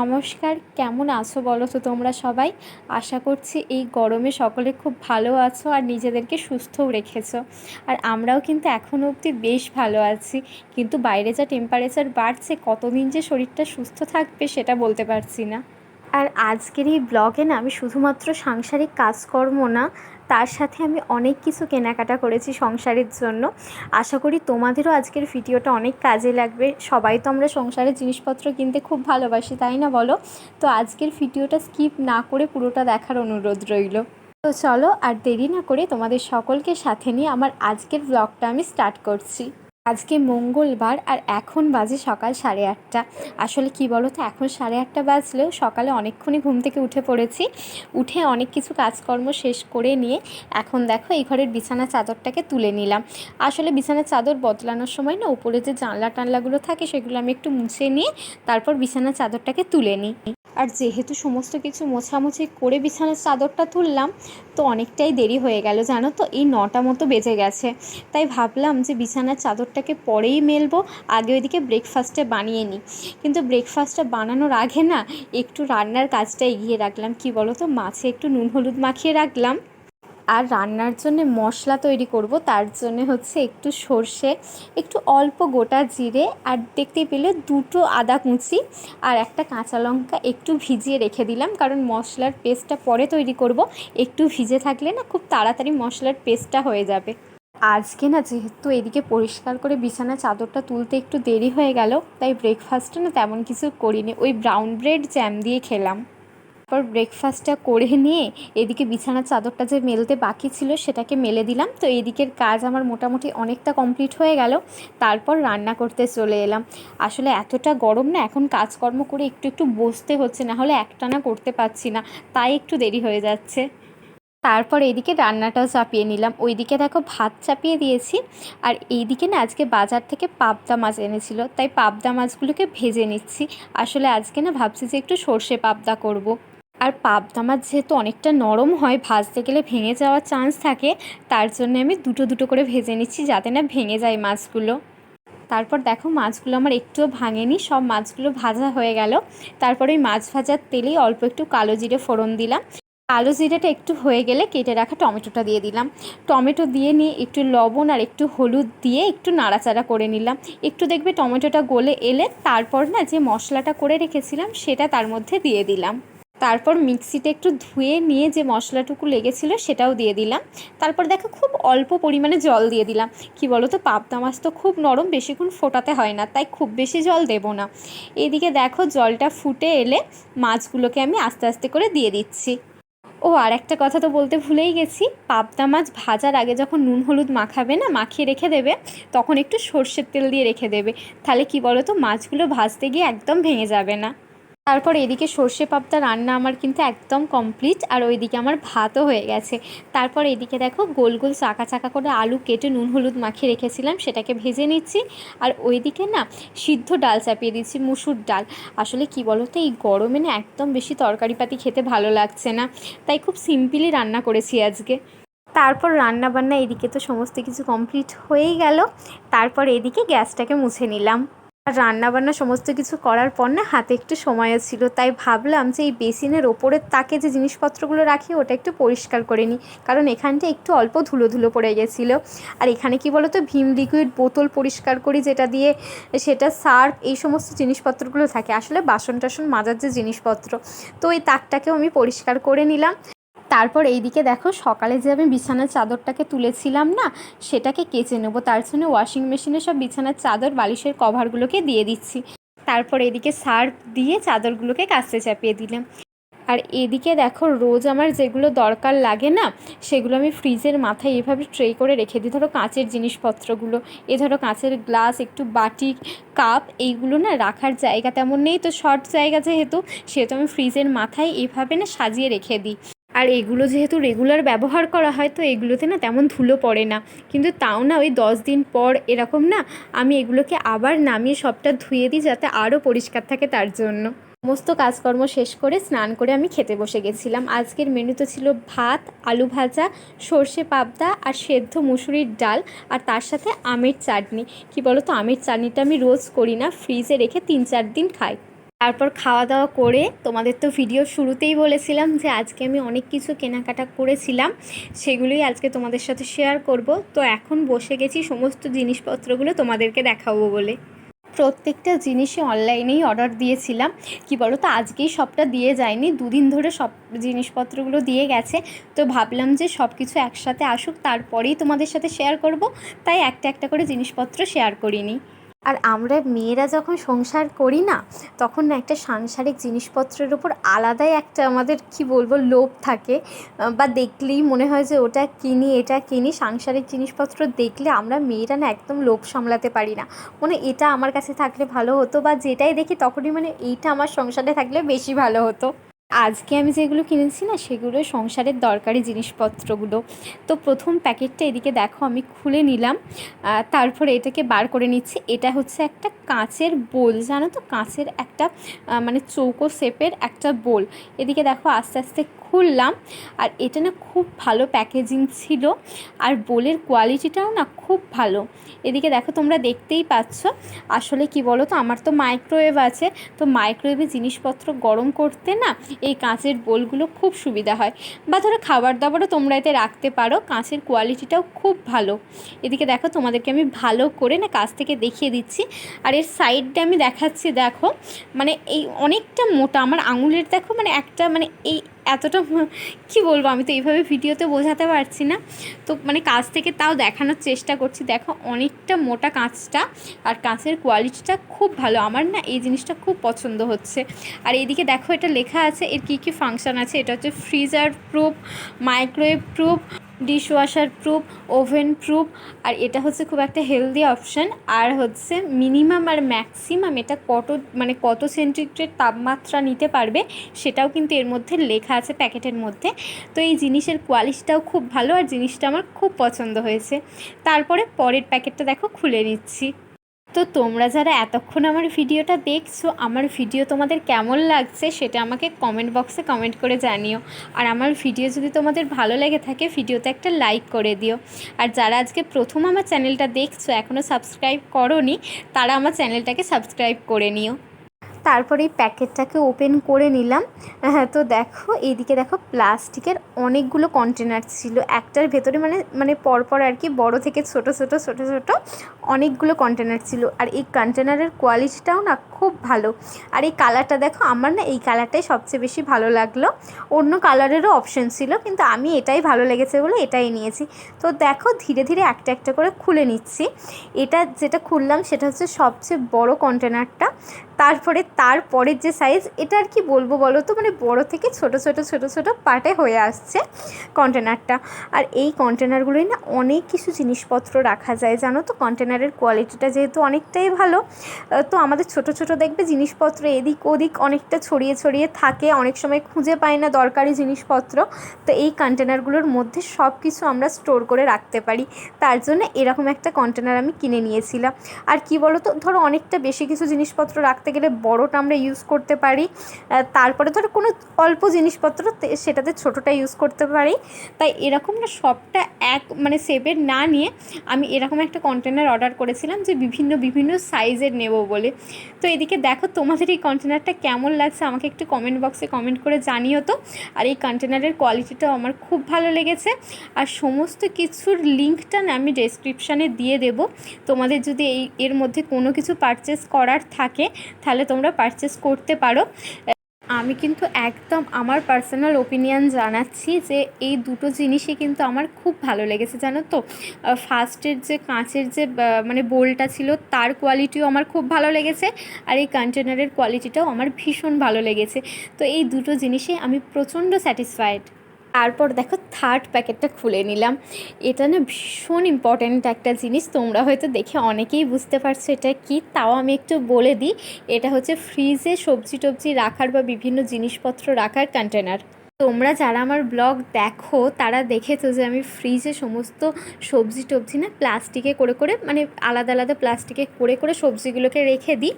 নমস্কার, কেমন আছো বলো তো তোমরা সবাই? আশা করছি এই গরমে সকলে খুব ভালো আছো আর নিজেদেরকে সুস্থও রেখেছো। আর আমরাও কিন্তু এখনও অবধি বেশ ভালো আছি, কিন্তু বাইরে যা টেম্পারেচার বাড়ছে, কতদিন যে শরীরটা সুস্থ থাকবে সেটা বলতে পারছি না। আর আজকের এই ব্লগে না, আমি শুধুমাত্র সাংসারিক কাজকর্ম না, তার সাথে আমি অনেক কিছু কেনাকাটা করেছি সংসারের জন্য। আশা করি তোমাদেরও আজকের ভিডিওটা অনেক কাজে লাগবে। সবাই তো আমরা সংসারের জিনিসপত্র কিনতে খুব ভালোবাসি, তাই না বলো? তো আজকের ভিডিওটা স্কিপ না করে পুরোটা দেখার অনুরোধ রইল। তো চলো আর দেরি না করে তোমাদের সকলকে সাথে নিয়ে আমার আজকের ব্লগটা আমি স্টার্ট করছি। আজকে মঙ্গলবার আর এখন বাজে সকাল 8:30। আসলে কি বলো তো, এখন 8:30 বাজলেও সকালে অনেকক্ষণই ঘুম থেকে উঠে পড়েছি। উঠে অনেক কিছু কাজকর্ম শেষ করে নিয়ে এখন দেখো এই ঘরের বিছানা চাদরটাকে তুলে নিলাম। আসলে বিছানার চাদর বদলানোর সময় না, উপরে যে জানলা টানলাগুলো থাকে সেগুলো আমি একটু মুছে নিয়ে তারপর বিছানার চাদরটাকে তুলে নিই। আর যেহেতু সমস্ত কিছু মোছামুছি করে বিছানার চাদরটা তুললাম, তো অনেকটাই দেরি হয়ে গেল জানো তো, এই 9টা মতো বেজে গেছে। তাই ভাবলাম যে বিছানার চাদরটাকে পরেই মেলবো, আগে ওইদিকে ব্রেকফাস্টে বানিয়ে নিই। কিন্তু ব্রেকফাস্টটা বানানোর আগে না, একটু রান্নার কাজটা এগিয়ে রাখলাম। কি বলো তো, মাছে একটু নুন হলুদ মাখিয়ে রাখলাম। আর রান্নার জন্য মশলা তৈরি করব, তার জন্য হচ্ছে একটু সর্ষে, একটু অল্প গোটা জিরে, আর দেখতেই পেলে 2টো আদা কুচি আর একটা কাঁচা লঙ্কা একটু ভিজিয়ে রেখে দিলাম, কারণ মশলার পেস্টটা পরে তৈরি করব। একটু ভিজে থাকলে না, খুব তাড়াতাড়ি মশলার পেস্টটা হয়ে যাবে। আজকে না, যেহেতু এদিকে পরিষ্কার করে বিছানা চাদরটা তুলতে একটু দেরি হয়ে গেল, তাই ব্রেকফাস্টে না তেমন কিছু করিনি, ওই ব্রাউন ব্রেড জ্যাম দিয়ে খেলাম। তারপর ব্রেকফাস্টটা করে নিয়ে এদিকে বিছানার চাদরটা যে মেলতে বাকি ছিল সেটাকে মেলে দিলাম। তো এদিকের কাজ আমার মোটামুটি অনেকটা কমপ্লিট হয়ে গেল। তারপর রান্না করতে চলে এলাম। আসলে এতটা গরম না, এখন কাজকর্ম করে একটু একটু বসতে হচ্ছে, না হলে একটানা করতে পারছি না, তাই একটু দেরি হয়ে যাচ্ছে। তারপর এইদিকে রান্নাটাও চাপিয়ে নিলাম। ওইদিকে দেখো ভাত চাপিয়ে দিয়েছি। আর এইদিকে না, আজকে বাজার থেকে পাবদা মাছ এনেছিল, তাই পাবদা মাছগুলোকে ভেজে নিচ্ছি। আসলে আজকে না ভাবছি যে একটু সর্ষে পাবদা করব। আর পাবদা মাছ যেহেতু অনেকটা নরম হয়, ভাজতে গেলে ভেঙে যাওয়ার চান্স থাকে, তার জন্য আমি দুটো দুটো করে ভেজে নিচ্ছি, যাতে না ভেঙে যায় মাছগুলো। তারপর দেখো মাছগুলো আমার একটুও ভাঙেনি, সব মাছগুলো ভাজা হয়ে গেল। তারপরে ওই মাছ ভাজার তেলেই অল্প একটু কালো জিরে ফোড়ন দিলাম। কালো জিরেটা একটু হয়ে গেলে কেটে রাখা টমেটোটা দিয়ে দিলাম। টমেটো দিয়ে নিয়ে একটু লবণ আর একটু হলুদ দিয়ে একটু নাড়াচাড়া করে নিলাম। একটু দেখবে টমেটোটা গলে এলে তারপর না, যে মশলাটা করে রেখেছিলাম সেটা তার মধ্যে দিয়ে দিলাম। তারপর মিক্সিতে একটু ধুয়ে নিয়ে যে মশলাটুকু লেগেছিলো সেটাও দিয়ে দিলাম। তারপর দেখো খুব অল্প পরিমাণে জল দিয়ে দিলাম। কি বলো তো, পাবদা মাছ তো খুব নরম, বেশিক্ষণ ফোটাতে হয় না, তাই খুব বেশি জল দেব না। এদিকে দেখো জলটা ফুটে এলে মাছগুলোকে আমি আস্তে আস্তে করে দিয়ে দিচ্ছি। ও আর একটা কথা তো বলতে ভুলেই গেছি, পাবদা মাছ ভাজার আগে যখন নুন হলুদ মাখাবে না, মাখিয়ে রেখে দেবে, তখন একটু সর্ষের তেল দিয়ে রেখে দেবে। তাহলে কি বলো তো, মাছগুলো ভাজতে গিয়ে একদম ভেঙে যাবে না। তারপর এদিকে সর্ষে পাবদা রান্না আমার কিন্তু একদম কমপ্লিট, আর ওইদিকে আমার ভাতও হয়ে গেছে। তারপর এদিকে দেখো গোল গোল চাকা চাকা করে আলু কেটে নুন হলুদ মাখিয়ে রেখেছিলাম, সেটাকে ভেজে নিচ্ছি। আর ওইদিকে না সিদ্ধ ডাল চাপিয়ে দিচ্ছি, মুসুর ডাল। আসলে কি বলো তো, এই গরমে না একদম বেশি তরকারিপাতি খেতে ভালো লাগছে না, তাই খুব সিম্পলই রান্না করেছি আজকে। তারপর রান্না বান্না এদিকে তো সমস্ত কিছু কমপ্লিট হয়েই গেল। তারপর এদিকে গ্যাসটাকে মুছে নিলাম। আর রান্নাবান্না সমস্ত কিছু করার পর না, হাতে একটু সময়ও ছিল, তাই ভাবলাম যে এই বেসিনের ওপরের তাকে যে জিনিসপত্রগুলো রাখি ওটা একটু পরিষ্কার করে নিই, কারণ এখানটা একটু অল্প ধুলো ধুলো পড়ে গেছিলো। আর এখানে কি বলো তো, ভিম লিকুইড বোতল পরিষ্কার করি যেটা দিয়ে, সেটা সার্ফ, এই সমস্ত জিনিসপত্রগুলো থাকে, আসলে বাসন টাসন মাজার যে জিনিসপত্র। তো এই তাকটাকেও আমি পরিষ্কার করে নিলাম। তারপর এইদিকে দেখো সকালে যে আমি বিছানার চাদরটাকে তুলেছিলাম না, সেটাকে কেচে নেবো, তার জন্য ওয়াশিং মেশিনে সব বিছানার চাদর বালিশের কভারগুলোকে দিয়ে দিচ্ছি। তারপর এদিকে সার্ফ দিয়ে চাদরগুলোকে কাচতে চাপিয়ে দিলাম। আর এদিকে দেখো রোজ আমার যেগুলো দরকার লাগে না, সেগুলো আমি ফ্রিজের মাথায় এভাবে ট্রে করে রেখে দিই। ধরো কাঁচের জিনিসপত্রগুলো, ধরো কাঁচের গ্লাস, একটু বাটি, কাপ, এইগুলো না রাখার জায়গা তেমন নেই, তো শর্ট জায়গা যেহেতু, সেহেতু আমি ফ্রিজের মাথায় এইভাবে না সাজিয়ে রেখে দিই। আর এগুলো যেহেতু রেগুলার ব্যবহার করা হয়, তো এগুলোতে না তেমন ধুলো পড়ে না, কিন্তু তাও না ওই 10 দিন পর এরকম না, আমি এগুলোকে আবার নামিয়ে সবটা ধুয়ে দিই, যাতে আরও পরিষ্কার থাকে তার জন্য। সমস্ত কাজকর্ম শেষ করে স্নান করে আমি খেতে বসে গেছিলাম। আজকের মেনুতে ছিল ভাত, আলু ভাজা, সর্ষে পাবদা আর সেদ্ধ মুসুরির ডাল, আর তার সাথে আমের চাটনি। কি বলো তো, আমের চাটনিটা আমি রোজ করি না, ফ্রিজে রেখে 3-4 দিন খাই। তারপর খাওয়া দাওয়া করে তোমাদের তো ভিডিও শুরুতেই বলেছিলাম যে আজকে আমি অনেক কিছু কেনাকাটা করেছিলাম, সেগুলোই আজকে তোমাদের সাথে শেয়ার করব। তো এখন বসে গেছি সমস্ত জিনিসপত্রগুলো তোমাদেরকে দেখাবো বলে। প্রত্যেকটা জিনিসই অনলাইনেই অর্ডার দিয়েছিলাম। কি বলো তো, আজকেই সবটা দিয়ে যায়নি, দুদিন ধরে সব জিনিসপত্রগুলো দিয়ে গেছে। তো ভাবলাম যে সব কিছু একসাথে আসুক, তারপরেই তোমাদের সাথে শেয়ার করব, তাই একটা একটা করে জিনিসপত্র শেয়ার করিনি। আর আমরা মেয়েরা যখন সংসার করি না, তখন না একটা সাংসারিক জিনিসপত্রের ওপর আলাদাই একটা আমাদের কি বলবো লোভ থাকে, বা দেখলেই মনে হয় যে ওটা কিনি এটা কিনি। সাংসারিক জিনিসপত্র দেখলে আমরা মেয়েরা না একদম লোভ সামলাতে পারি না, মানে এটা আমার কাছে থাকলে ভালো হতো, বা যেটাই দেখি তখনই মানে এইটা আমার সংসারে থাকলে বেশি ভালো হতো। আজকে আমি যেগুলো কিনেছি না, সেগুলো সংসারের দরকারি জিনিসপত্রগুলো। তো প্রথম প্যাকেটটা এদিকে দেখো আমি খুলে নিলাম, তারপরে এটাকে বার করে নিচ্ছি। এটা হচ্ছে একটা কাঁচের বোল, জানো তো, কাঁচের একটা মানে চৌকো শেপের একটা বোল। এদিকে দেখো আস্তে আস্তে খুললাম, আর এটা না খুব ভালো প্যাকেজিং ছিল, আর বোলের কোয়ালিটিটাও না খুব ভালো। এদিকে দেখো তোমরা দেখতেই পাচ্ছ। আসলে কি বলো তো, আমার তো মাইক্রোওয়েভ আছে, তো মাইক্রোওয়েভে জিনিসপত্র গরম করতে না এই কাঁচের বোলগুলো খুব সুবিধা হয়, বা ধরো খাবার দাবারও তোমরা এতে রাখতে পারো। কাঁচের কোয়ালিটিটাও খুব ভালো। এদিকে দেখো তোমাদেরকে আমি ভালো করে না কাছ থেকে দেখিয়ে দিচ্ছি, আর এর সাইডটা আমি দেখাচ্ছি। দেখো মানে এই অনেকটা মোটা, আমার আঙুলের দেখো মানে একটা মানে এই এতটা কি বলবো, আমি তো এইভাবে ভিডিওতে বোঝাতে পারছি না, তো মানে কাছ থেকে তাও দেখানোর চেষ্টা করছি। দেখো অনেকটা মোটা কাঁচটা, আর কাঁচের কোয়ালিটিটা খুব ভালো। আমার না এই জিনিসটা খুব পছন্দ হচ্ছে। আর এইদিকে দেখো এটা লেখা আছে এর কী কী ফাংশান আছে। এটা হচ্ছে freezer proof, microwave proof, dishwasher proof, oven proof, আর এটা হচ্ছে খুব একটা হেলদি অপশান। আর হচ্ছে মিনিমাম আর ম্যাক্সিমাম এটা কত সেন্টিগ্রেড তাপমাত্রা নিতে পারবে, সেটাও কিন্তু এর মধ্যে লেখা আছে প্যাকেটের মধ্যে। তো এই জিনিসের কোয়ালিটিটাও খুব ভালো, আর জিনিসটা আমার খুব পছন্দ হয়েছে। তারপরে পরের প্যাকেটটা দেখো খুলে নিচ্ছি। তো তোমরা যারা এতক্ষণ আমার ভিডিওটা দেখছো, আমার ভিডিও তোমাদের কেমন লাগছে সেটা আমাকে কমেন্ট বক্সে কমেন্ট করে জানিও। আর আমার ভিডিও যদি তোমাদের ভালো লেগে থাকে, ভিডিওতে একটা লাইক করে দিও। আর যারা আজকে প্রথম আমার চ্যানেলটা দেখছো, এখনও সাবস্ক্রাইব করোনি, তারা আমার চ্যানেলটাকে সাবস্ক্রাইব করে নিও। তারপরে এই প্যাকেটটাকে ওপেন করে নিলাম। হ্যাঁ, তো দেখো এইদিকে দেখো প্লাস্টিকের অনেকগুলো কন্টেনার ছিল একটার ভেতরে, মানে পরপর আর কি, বড় থেকে ছোট ছোট ছোট ছোট অনেকগুলো কন্টেনার ছিল। আর এই কন্টেনারের কোয়ালিটিটাও না খুব ভালো। আর এই কালারটা দেখো, আমার না এই কালারটাই সবচেয়ে বেশি ভালো লাগলো। অন্য কালারেরও অপশন ছিল, কিন্তু আমি এটাই ভালো লেগেছে বলে এটাই নিয়েছি। তো দেখো ধীরে ধীরে একটা একটা করে খুলে নিচ্ছি। এটা যেটা খুললাম সেটা হচ্ছে সবচেয়ে বড় কন্টেনারটা। তারপরের যে সাইজ, এটা আর কি বলবো বলো তো, মানে বড় থেকে ছোট ছোট ছোট ছোট পার্টে হয়ে আসছে কন্টেনারটা। আর এই কন্টেনারগুলোই না অনেক কিছু জিনিসপত্র রাখা যায়, জানো তো। কন্টেনারের কোয়ালিটিটা যেহেতু অনেকটাই ভালো, তো আমাদের ছোট ছোট দেখবে জিনিসপত্র এদিক ওদিক অনেকটা ছড়িয়ে ছড়িয়ে থাকে, অনেক সময় খুঁজে পাই না দরকারি জিনিসপত্র। তো এই কন্টেনারগুলোর মধ্যে সব কিছু আমরা স্টোর করে রাখতে পারি, তার জন্য এরকম একটা কন্টেনার আমি কিনে নিয়েছিলাম। আর কি বলো তো, ধরো অনেকটা বেশি কিছু জিনিসপত্র রাখতে গেলে বড়টা আমরা ইউজ করতে পারি, তারপরে ধরো কোনো অল্প জিনিসপত্র সেটাতে ছোটোটা ইউজ করতে পারি। তাই এরকম না সবটা এক মানে শেপের না নিয়ে আমি এরকম একটা কন্টেনার অর্ডার করেছিলাম, যে বিভিন্ন বিভিন্ন সাইজের নেব বলে। তো এদিকে দেখো তোমাদের এই কন্টেনারটা কেমন লাগছে আমাকে একটু কমেন্ট বক্সে কমেন্ট করে জানিও তো। আর এই কন্টেনারের কোয়ালিটিটাও আমার খুব ভালো লেগেছে। আর সমস্ত কিছুর লিঙ্কটা না আমি ডেসক্রিপশানে দিয়ে দেব, তোমাদের যদি এর মধ্যে কোনো কিছু পারচেস করার থাকে তাহলে তোমরা পারচেস করতে পারো। আমি কিন্তু একদম আমার পার্সোনাল ওপিনিয়ন জানাচ্ছি যে এই দুটো জিনিসই কিন্তু আমার খুব ভালো লেগেছে, জানো তো। ফার্স্টের যে কাঁচের যে মানে বোলটা ছিল, তার কোয়ালিটিও আমার খুব ভালো লেগেছে, আর এই কন্টেনারের কোয়ালিটিটাও আমার ভীষণ ভালো লেগেছে। তো এই দুটো জিনিসে আমি প্রচণ্ড স্যাটিসফাইড। তারপর দেখো থার্ড প্যাকেটটা খুলে নিলাম। এটা না ভীষণ ইম্পর্ট্যান্ট একটা জিনিস, তোমরা হয়তো দেখে অনেকেই বুঝতে পারছো এটা কি, তাও আমি একটু বলে দিই। এটা হচ্ছে ফ্রিজে সবজি টবজি রাখার বা বিভিন্ন জিনিসপত্র রাখার কন্টেনার। তোমরা যারা আমার ব্লগ দেখো তারা দেখেছো যে আমি ফ্রিজে সমস্ত সবজি টবজি না প্লাস্টিকে করে করে, মানে আলাদা আলাদা প্লাস্টিকে করে করে সবজিগুলোকে রেখে দিই।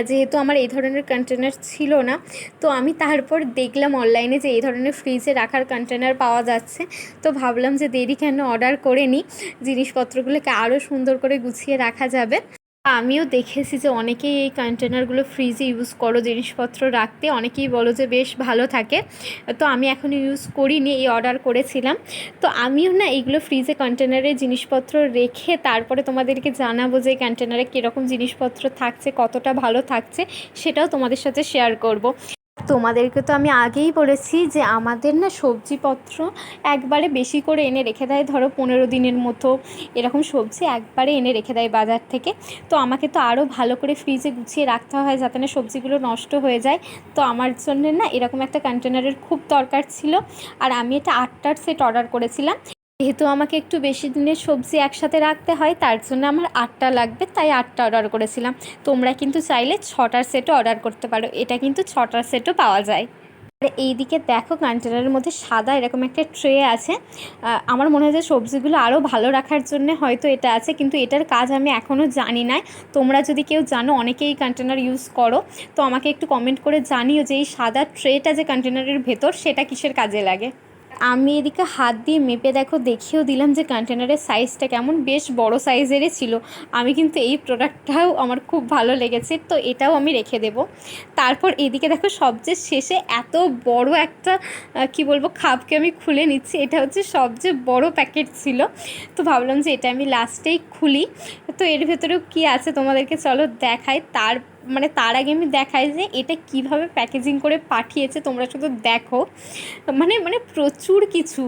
যেহেতু আমার এই ধরনের কন্টেনার ছিল না, তো আমি তারপর দেখলাম অনলাইনে যে এই ধরনের ফ্রিজে রাখার কন্টেনার পাওয়া যাচ্ছে। তো ভাবলাম যে দেরি কেন, অর্ডার করে নিই, জিনিসপত্রগুলোকে আরও সুন্দর করে গুছিয়ে রাখা যাবে। আমিও দেখেছি যে অনেকেই এই কন্টেনারগুলো ফ্রিজে ইউজ করো জিনিসপত্র রাখতে, অনেকেই বলো যে বেশ ভালো থাকে। তো আমি এখনও ইউজ করিনি, এই অর্ডার করেছিলাম। তো আমিও না এইগুলো ফ্রিজে কন্টেনারে জিনিসপত্র রেখে তারপরে তোমাদেরকে জানাবো যে এই কন্টেনারে কীরকম জিনিসপত্র থাকছে, কতটা ভালো থাকছে, সেটাও তোমাদের সাথে শেয়ার করব। তোমাদেরকে তো আমি আগেই বলেছি যে আমাদের না সবজিপত্র একবারে বেশি করে এনে রেখে দেয়, ধরো 15 দিনের মতো এরকম সবজি একবারে এনে রেখে দেয় বাজার থেকে। তো আমাকে তো আরও ভালো করে ফ্রিজে গুছিয়ে রাখতে হয় যাতে না সবজিগুলো নষ্ট হয়ে যায়। তো আমার জন্য না এরকম একটা কন্টেনারের খুব দরকার ছিল। আর আমি এটা 8টার সেট অর্ডার করেছিলাম। যেহেতু আমাকে একটু বেশি দিনের সবজি একসাথে রাখতে হয়, তার জন্য আমার 8টা লাগবে, তাই 8টা অর্ডার করেছিলাম। তোমরা কিন্তু চাইলে 6টার সেটও অর্ডার করতে পারো, এটা কিন্তু 6টার সেটও পাওয়া যায়। আর এইদিকে দেখো কন্টেনারের মধ্যে সাদা এরকম একটা ট্রে আছে। আমার মনে হয় যে সবজিগুলো আরও ভালো রাখার জন্য হয়তো এটা আছে, কিন্তু এটার কাজ আমি এখনও জানি না। তোমরা যদি কেউ জানো, অনেকেই এই কন্টেনার ইউজ করো, তো আমাকে একটু কমেন্ট করে জানিও যে এই সাদা ট্রেটা যে কন্টেনারের ভেতর, সেটা কিসের কাজে লাগে। আমি এদিকে হাত দিয়ে মেপে দেখিয়েও দিলাম যে কন্টেনারের সাইজটা কেমন, বেশ বড় সাইজেরই ছিল। আমি কিন্তু এই প্রোডাক্টটাও আমার খুব ভালো লেগেছে, তো এটাও আমি রেখে দেব। তারপর এদিকে দেখো সবচেয়ে শেষে এত বড় একটা কি বলবো খাপকে আমি খুলে নিচ্ছি। এটা হচ্ছে সবচেয়ে বড় প্যাকেট ছিল, তো ভাবলাম যে এটা আমি লাস্টেই খুলি। তো এর ভেতরেও কি আছে তোমাদেরকে চলো দেখাই। তার আগে আমি দেখাই যে এটা কিভাবে প্যাকেজিং করে পাঠিয়েছে, তোমরা শুধু দেখো। প্রচুর কিছু,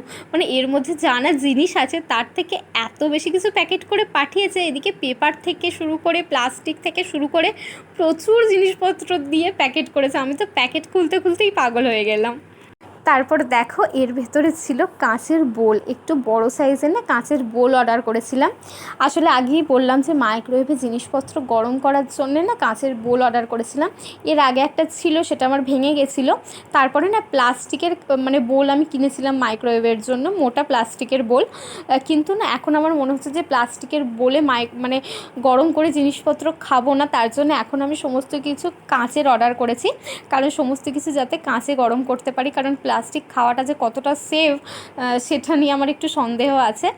এর মধ্যে জানা জিনিস আছে তার থেকে এত বেশি কিছু প্যাকেট করে পাঠিয়েছে। এদিকে পেপার থেকে শুরু করে প্লাস্টিক থেকে শুরু করে প্রচুর জিনিসপত্র দিয়ে প্যাকেট করেছে। আমি তো প্যাকেট খুলতেই পাগল হয়ে গেলাম। তারপর দেখো এর ভেতরে ছিল কাঁচের বোল, একটু বড় সাইজের না কাঁচের বোল অর্ডার করেছিলাম। আসলে আগেই বললাম যে মাইক্রোওয়েভে জিনিসপত্র গরম করার জন্যে না কাঁচের বোল অর্ডার করেছিলাম। এর আগে একটা ছিল, সেটা আমার ভেঙে গেছিলো। তারপরে না প্লাস্টিকের বোল আমি কিনেছিলাম মাইক্রোওয়েভের জন্য, মোটা প্লাস্টিকের বোল। কিন্তু না এখন আমার মনে হচ্ছে যে প্লাস্টিকের বোলে গরম করে জিনিসপত্র খাবো না, তার জন্য এখন আমি সমস্ত কিছু কাঁচের অর্ডার করেছি। কারণ সমস্ত কিছু যাতে কাঁচে গরম করতে পারি, কারণ প্লাস্টিক খাওয়াটা যে কতটা সেফ সেটা নিয়ে আমার একটু সন্দেহ আছে।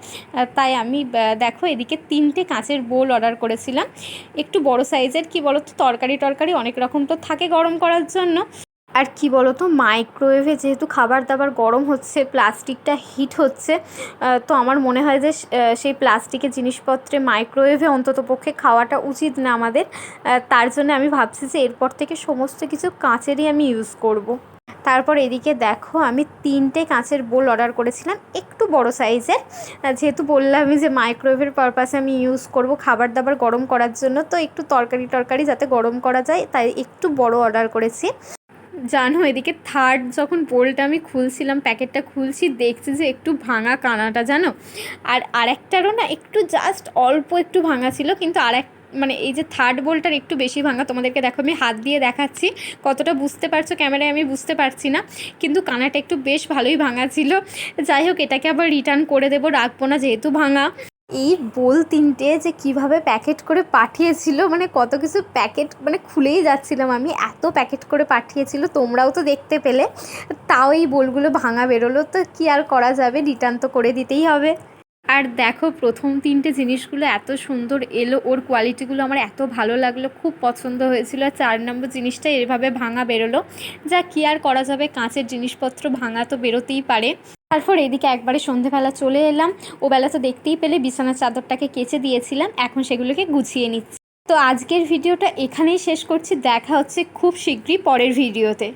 তাই আমি দেখো এদিকে 3টে কাঁচের বোল অর্ডার করেছিলাম, একটু বড় সাইজের। কি বলো তো, তরকারি অনেক রকম তো থাকে গরম করার জন্য। আর কি বলো তো, মাইক্রোওয়েভে যেহেতু খাবার দাবার গরম হচ্ছে, প্লাস্টিকটা হিট হচ্ছে, তো আমার মনে হয় যে সেই প্লাস্টিকের জিনিসপত্রে মাইক্রোওয়েভে অন্ততপক্ষে খাওয়াটা উচিত না আমাদের। তার জন্য আমি ভাবছি যে এরপর থেকে সমস্ত কিছু কাঁচেরই আমি ইউজ করব। তারপর এদিকে দেখো আমি 3টে কাঁচের বোল অর্ডার করেছিলাম, একটু বড় সাইজের। যেহেতু বললাম যে মাইক্রোওয়েভের পারপাসে আমি ইউজ করব খাবার দাবার গরম করার জন্য, তো একটু তরকারি যাতে গরম করা যায়, তাই একটু বড় অর্ডার করেছি। জানো এদিকে থার্ড যখন বোলটা আমি খুলছিলাম, প্যাকেটটা খুলছি, দেখছি যে একটু ভাঙা কানাটা, জানো। আর আরেকটারও না একটু জাস্ট অল্প একটু ভাঙা ছিল, কিন্তু এই যে থার্ড বোলটার একটু বেশি ভাঙা। তোমাদেরকে দেখো আমি হাত দিয়ে দেখাচ্ছি, কতটা বুঝতে পারছো ক্যামেরায় আমি বুঝতে পারছি না, কিন্তু কানাটা একটু বেশ ভালোই ভাঙা ছিল। যাই হোক, এটাকে আবার রিটার্ন করে দেবো, রাখবো না যেহেতু ভাঙা। এই বোল 3টে যে কিভাবে প্যাকেট করে পাঠিয়েছিল, কত কিছু প্যাকেট খুলেই যাচ্ছিলাম আমি, এত প্যাকেট করে পাঠিয়েছিল, তোমরাও তো দেখতে পেলে। তাও এই বোলগুলো ভাঙা বেরোলো, তো কি আর করা যাবে, রিটার্ন তো করে দিতেই হবে। আর দেখো প্রথম 3টে জিনিসগুলো এত সুন্দর এলো, ওর কোয়ালিটিগুলো আমার এত ভালো লাগলো, খুব পছন্দ হয়েছিল। আর 4 নম্বর জিনিসটা এভাবে ভাঙা বেরোলো, যা কি আর করা যাবে, কাঁচের জিনিসপত্র ভাঙা তো বেরোতেই পারে। তারপর এদিকে একবারে সন্ধেবেলা চলে এলাম, ও বেলা তো দেখতেই পেলে বিছানার চাদরটাকে কেচে দিয়েছিলাম, এখন সেগুলোকে গুছিয়ে নিচ্ছি। তো আজকের ভিডিওটা এখানেই শেষ করছি, দেখা হচ্ছে খুব শীঘ্রই পরের ভিডিওতে।